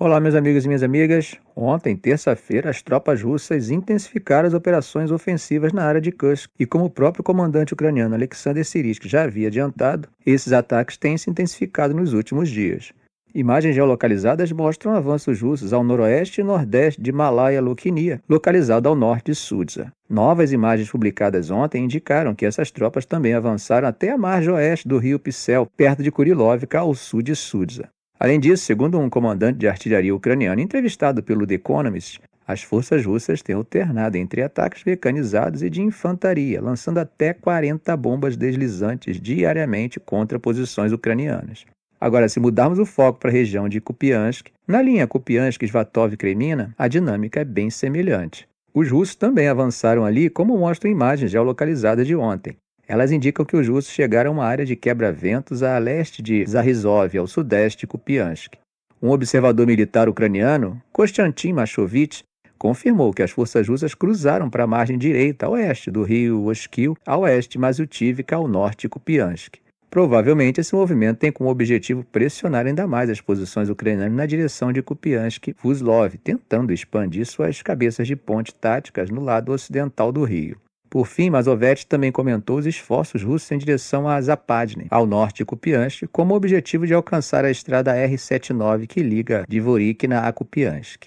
Olá, meus amigos e minhas amigas. Ontem, terça-feira, as tropas russas intensificaram as operações ofensivas na área de Kursk. E como o próprio comandante ucraniano Alexander Syrsky já havia adiantado, esses ataques têm se intensificado nos últimos dias. Imagens geolocalizadas mostram avanços russos ao noroeste e nordeste de Malaya Luknia, localizado ao norte de Sudza. Novas imagens publicadas ontem indicaram que essas tropas também avançaram até a margem oeste do rio Psel, perto de Kurilovka, ao sul de Sudza. Além disso, segundo um comandante de artilharia ucraniano entrevistado pelo The Economist, as forças russas têm alternado entre ataques mecanizados e de infantaria, lançando até 40 bombas deslizantes diariamente contra posições ucranianas. Agora, se mudarmos o foco para a região de Kupiansk, na linha Kupiansk-Svatov-Kremina, a dinâmica é bem semelhante. Os russos também avançaram ali, como mostram imagens geolocalizadas de ontem. Elas indicam que os russos chegaram a uma área de quebra-ventos a leste de Zarizhov, ao sudeste de Kupiansk. Um observador militar ucraniano, Konstantin Mashovich, confirmou que as forças russas cruzaram para a margem direita, a oeste do rio Oskil, a oeste de Mazutivka, ao norte de Kupiansk. Provavelmente esse movimento tem como objetivo pressionar ainda mais as posições ucranianas na direção de Kupiansk-Vuzlov, tentando expandir suas cabeças de ponte táticas no lado ocidental do rio. Por fim, Mazovete também comentou os esforços russos em direção a Zapadne, ao norte de Kupiansk, como objetivo de alcançar a estrada R-79 que liga Dvorikina a Kupiansk.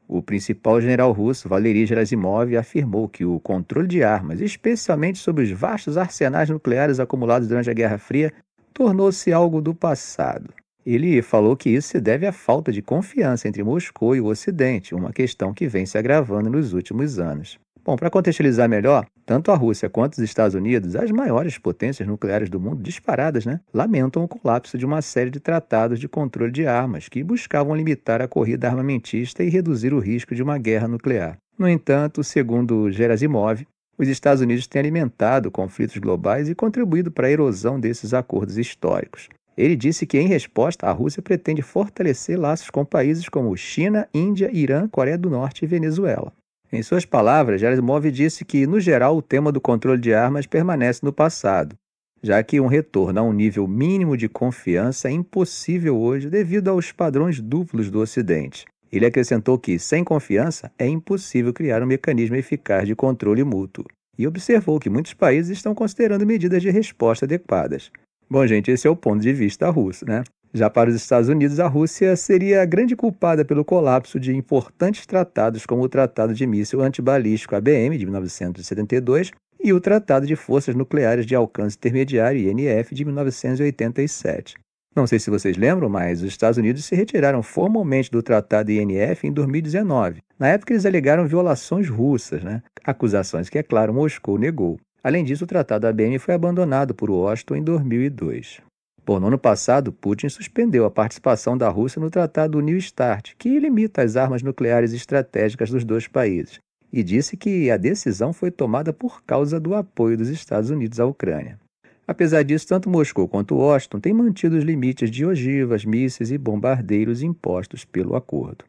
O principal general russo, Valery Gerasimov, afirmou que o controle de armas, especialmente sobre os vastos arsenais nucleares acumulados durante a Guerra Fria, tornou-se algo do passado. Ele falou que isso se deve à falta de confiança entre Moscou e o Ocidente, uma questão que vem se agravando nos últimos anos. Bom, para contextualizar melhor, tanto a Rússia quanto os Estados Unidos, as maiores potências nucleares do mundo disparadas, lamentam o colapso de uma série de tratados de controle de armas que buscavam limitar a corrida armamentista e reduzir o risco de uma guerra nuclear. No entanto, segundo Gerasimov, os Estados Unidos têm alimentado conflitos globais e contribuído para a erosão desses acordos históricos. Ele disse que, em resposta, a Rússia pretende fortalecer laços com países como China, Índia, Irã, Coreia do Norte e Venezuela. Em suas palavras, Gerasimov disse que, no geral, o tema do controle de armas permanece no passado, já que um retorno a um nível mínimo de confiança é impossível hoje devido aos padrões duplos do Ocidente. Ele acrescentou que, sem confiança, é impossível criar um mecanismo eficaz de controle mútuo, e observou que muitos países estão considerando medidas de resposta adequadas. Bom, gente, esse é o ponto de vista russo, Já para os Estados Unidos, a Rússia seria a grande culpada pelo colapso de importantes tratados como o Tratado de Míssil Antibalístico ABM, de 1972, e o Tratado de Forças Nucleares de Alcance Intermediário, INF, de 1987. Não sei se vocês lembram, mas os Estados Unidos se retiraram formalmente do Tratado INF em 2019. Na época, eles alegaram violações russas, acusações que, é claro, Moscou negou. Além disso, o Tratado ABM foi abandonado por Washington em 2002. Bom, no ano passado, Putin suspendeu a participação da Rússia no Tratado New START, que limita as armas nucleares estratégicas dos dois países, e disse que a decisão foi tomada por causa do apoio dos Estados Unidos à Ucrânia. Apesar disso, tanto Moscou quanto Washington têm mantido os limites de ogivas, mísseis e bombardeiros impostos pelo acordo.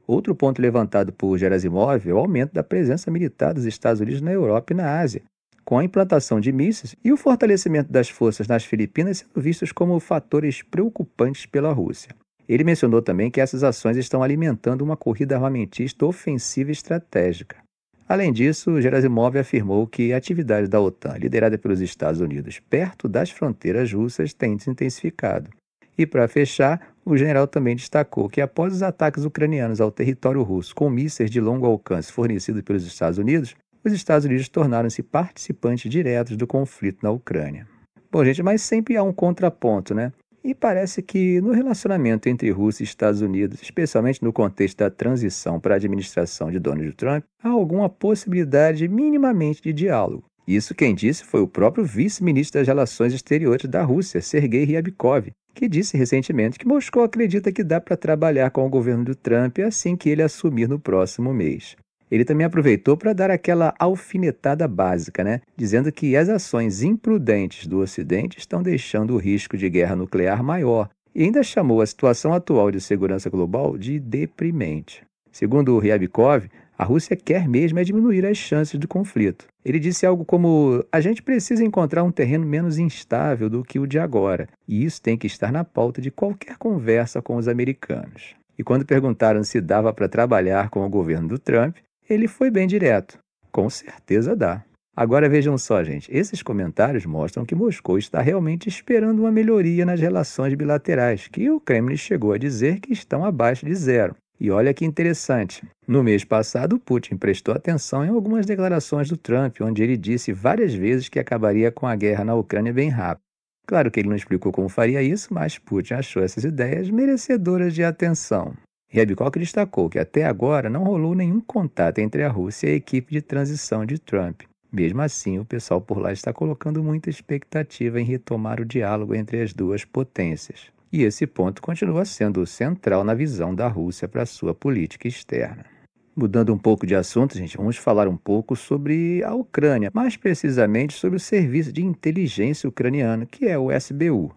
Outro ponto levantado por Gerasimov é o aumento da presença militar dos Estados Unidos na Europa e na Ásia, com a implantação de mísseis e o fortalecimento das forças nas Filipinas sendo vistos como fatores preocupantes pela Rússia. Ele mencionou também que essas ações estão alimentando uma corrida armamentista ofensiva e estratégica. Além disso, Gerasimov afirmou que a atividade da OTAN, liderada pelos Estados Unidos perto das fronteiras russas, tem se intensificado. E, para fechar, o general também destacou que, após os ataques ucranianos ao território russo com mísseis de longo alcance fornecidos pelos Estados Unidos, os Estados Unidos tornaram-se participantes diretos do conflito na Ucrânia. Bom, gente, mas sempre há um contraponto, E parece que no relacionamento entre Rússia e Estados Unidos, especialmente no contexto da transição para a administração de Donald Trump, há alguma possibilidade minimamente de diálogo. Isso quem disse foi o próprio vice-ministro das Relações Exteriores da Rússia, Sergei Ryabkov, que disse recentemente que Moscou acredita que dá para trabalhar com o governo do Trump assim que ele assumir no próximo mês. Ele também aproveitou para dar aquela alfinetada básica, dizendo que as ações imprudentes do Ocidente estão deixando o risco de guerra nuclear maior e ainda chamou a situação atual de segurança global de deprimente. Segundo Ryabkov, a Rússia quer mesmo diminuir as chances do conflito. Ele disse algo como: a gente precisa encontrar um terreno menos instável do que o de agora, e isso tem que estar na pauta de qualquer conversa com os americanos. E quando perguntaram se dava para trabalhar com o governo do Trump, ele foi bem direto. Com certeza dá. Agora vejam só, gente, esses comentários mostram que Moscou está realmente esperando uma melhoria nas relações bilaterais, que o Kremlin chegou a dizer que estão abaixo de zero. E olha que interessante, no mês passado Putin prestou atenção em algumas declarações do Trump, onde ele disse várias vezes que acabaria com a guerra na Ucrânia bem rápido. Claro que ele não explicou como faria isso, mas Putin achou essas ideias merecedoras de atenção. Ryabkov destacou que até agora não rolou nenhum contato entre a Rússia e a equipe de transição de Trump. Mesmo assim, o pessoal por lá está colocando muita expectativa em retomar o diálogo entre as duas potências. E esse ponto continua sendo central na visão da Rússia para a sua política externa. Mudando um pouco de assunto, gente, vamos falar um pouco sobre a Ucrânia, mais precisamente sobre o serviço de inteligência ucraniano, que é o SBU.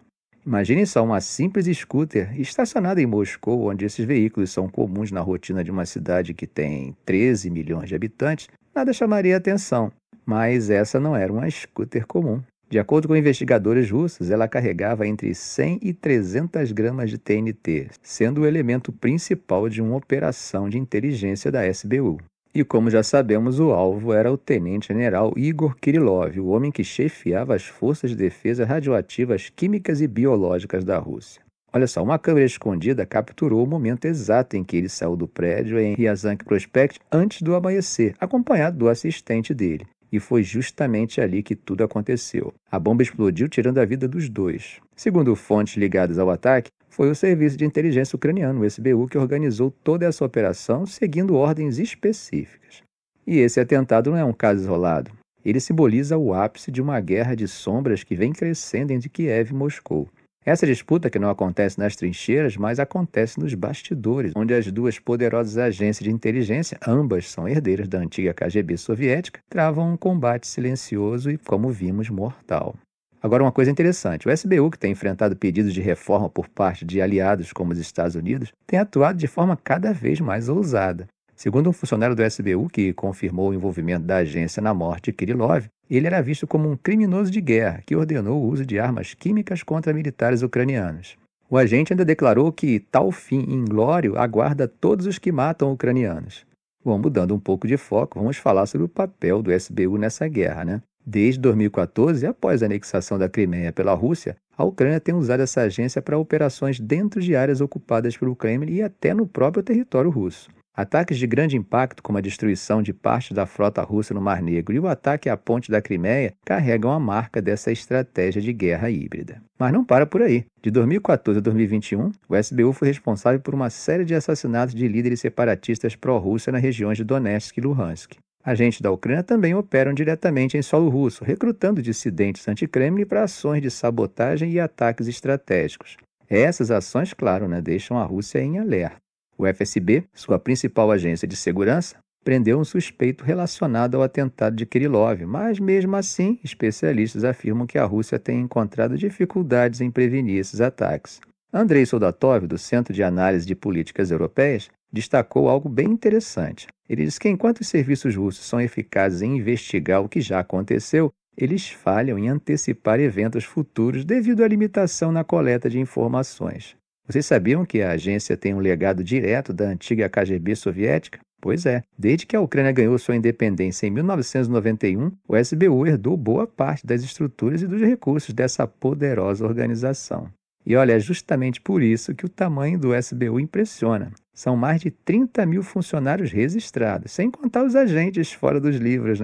Imagine só uma simples scooter estacionada em Moscou, onde esses veículos são comuns na rotina de uma cidade que tem 13 milhões de habitantes, nada chamaria atenção. Mas essa não era uma scooter comum. De acordo com investigadores russos, ela carregava entre 100 e 300 gramas de TNT, sendo o elemento principal de uma operação de inteligência da SBU. E como já sabemos, o alvo era o tenente-general Igor Kirillov, o homem que chefiava as forças de defesa radioativas, químicas e biológicas da Rússia. Olha só, uma câmera escondida capturou o momento exato em que ele saiu do prédio em Ryazansk Prospect antes do amanhecer, acompanhado do assistente dele. E foi justamente ali que tudo aconteceu. A bomba explodiu, tirando a vida dos dois. Segundo fontes ligadas ao ataque, foi o Serviço de Inteligência Ucraniano, o SBU, que organizou toda essa operação seguindo ordens específicas. E esse atentado não é um caso isolado. Ele simboliza o ápice de uma guerra de sombras que vem crescendo entre Kiev e Moscou. Essa disputa que não acontece nas trincheiras, mas acontece nos bastidores, onde as duas poderosas agências de inteligência, ambas são herdeiras da antiga KGB soviética, travam um combate silencioso e, como vimos, mortal. Agora, uma coisa interessante, o SBU, que tem enfrentado pedidos de reforma por parte de aliados como os Estados Unidos, tem atuado de forma cada vez mais ousada. Segundo um funcionário do SBU, que confirmou o envolvimento da agência na morte de Kirillov, ele era visto como um criminoso de guerra que ordenou o uso de armas químicas contra militares ucranianos. O agente ainda declarou que tal fim inglório aguarda todos os que matam ucranianos. Bom, mudando um pouco de foco, vamos falar sobre o papel do SBU nessa guerra, né? Desde 2014, após a anexação da Crimeia pela Rússia, a Ucrânia tem usado essa agência para operações dentro de áreas ocupadas pelo Kremlin e até no próprio território russo. Ataques de grande impacto, como a destruição de parte da frota russa no Mar Negro e o ataque à ponte da Crimeia, carregam a marca dessa estratégia de guerra híbrida. Mas não para por aí. De 2014 a 2021, o SBU foi responsável por uma série de assassinatos de líderes separatistas pró-Rússia nas regiões de Donetsk e Luhansk. Agentes da Ucrânia também operam diretamente em solo russo, recrutando dissidentes anti-Kremlin para ações de sabotagem e ataques estratégicos. Essas ações, claro, deixam a Rússia em alerta. O FSB, sua principal agência de segurança, prendeu um suspeito relacionado ao atentado de Kirillov, mas mesmo assim, especialistas afirmam que a Rússia tem encontrado dificuldades em prevenir esses ataques. Andrei Soldatov, do Centro de Análise de Políticas Europeias, destacou algo bem interessante. Ele diz que enquanto os serviços russos são eficazes em investigar o que já aconteceu, eles falham em antecipar eventos futuros devido à limitação na coleta de informações. Vocês sabiam que a agência tem um legado direto da antiga KGB soviética? Pois é, desde que a Ucrânia ganhou sua independência em 1991, o SBU herdou boa parte das estruturas e dos recursos dessa poderosa organização. E olha, é justamente por isso que o tamanho do SBU impressiona. São mais de 30 mil funcionários registrados, sem contar os agentes fora dos livros,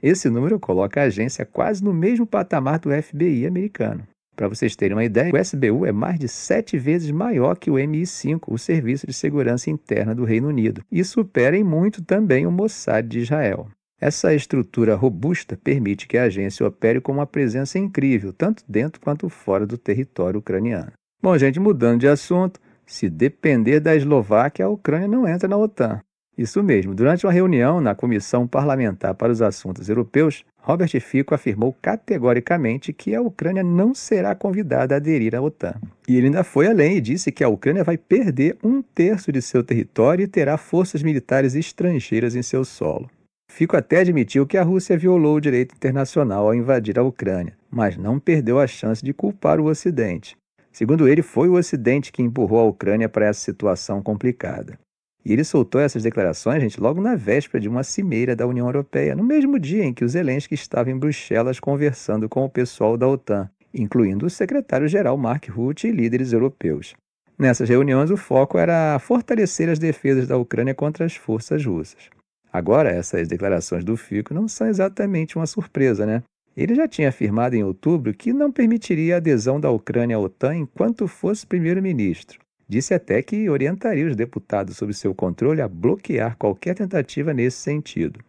Esse número coloca a agência quase no mesmo patamar do FBI americano. Para vocês terem uma ideia, o SBU é mais de 7 vezes maior que o MI5, o Serviço de Segurança Interna do Reino Unido, e supera em muito também o Mossad de Israel. Essa estrutura robusta permite que a agência opere com uma presença incrível, tanto dentro quanto fora do território ucraniano. Bom, gente, mudando de assunto, se depender da Eslováquia, a Ucrânia não entra na OTAN. Isso mesmo, durante uma reunião na Comissão Parlamentar para os Assuntos Europeus, Robert Fico afirmou categoricamente que a Ucrânia não será convidada a aderir à OTAN. E ele ainda foi além e disse que a Ucrânia vai perder 1/3 de seu território e terá forças militares estrangeiras em seu solo. Fico até admitiu que a Rússia violou o direito internacional ao invadir a Ucrânia, mas não perdeu a chance de culpar o Ocidente. Segundo ele, foi o Ocidente que empurrou a Ucrânia para essa situação complicada. E ele soltou essas declarações, gente, logo na véspera de uma cimeira da União Europeia, no mesmo dia em que o Zelensky estava em Bruxelas conversando com o pessoal da OTAN, incluindo o secretário-geral Mark Rutte e líderes europeus. Nessas reuniões, o foco era fortalecer as defesas da Ucrânia contra as forças russas. Agora, essas declarações do Fico não são exatamente uma surpresa, né? Ele já tinha afirmado em outubro que não permitiria a adesão da Ucrânia à OTAN enquanto fosse primeiro-ministro. Disse até que orientaria os deputados sob seu controle a bloquear qualquer tentativa nesse sentido.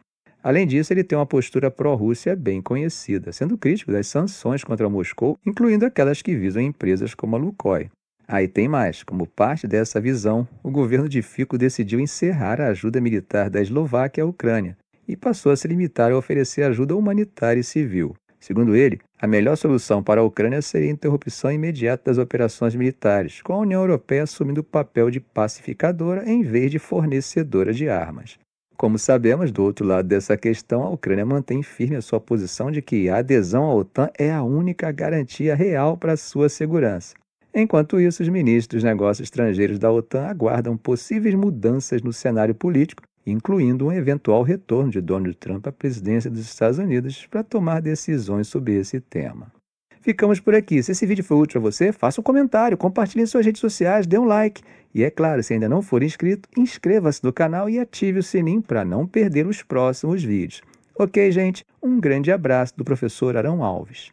Além disso, ele tem uma postura pró-Rússia bem conhecida, sendo crítico das sanções contra Moscou, incluindo aquelas que visam empresas como a Lukoil. Aí tem mais. Como parte dessa visão, o governo de Fico decidiu encerrar a ajuda militar da Eslováquia à Ucrânia e passou a se limitar a oferecer ajuda humanitária e civil. Segundo ele, a melhor solução para a Ucrânia seria a interrupção imediata das operações militares, com a União Europeia assumindo o papel de pacificadora em vez de fornecedora de armas. Como sabemos, do outro lado dessa questão, a Ucrânia mantém firme a sua posição de que a adesão à OTAN é a única garantia real para a sua segurança. Enquanto isso, os ministros dos negócios estrangeiros da OTAN aguardam possíveis mudanças no cenário político, incluindo um eventual retorno de Donald Trump à presidência dos Estados Unidos para tomar decisões sobre esse tema. Ficamos por aqui. Se esse vídeo foi útil para você, faça um comentário, compartilhe em suas redes sociais, dê um like. E é claro, se ainda não for inscrito, inscreva-se no canal e ative o sininho para não perder os próximos vídeos. Ok, gente? Um grande abraço do professor Arão Alves.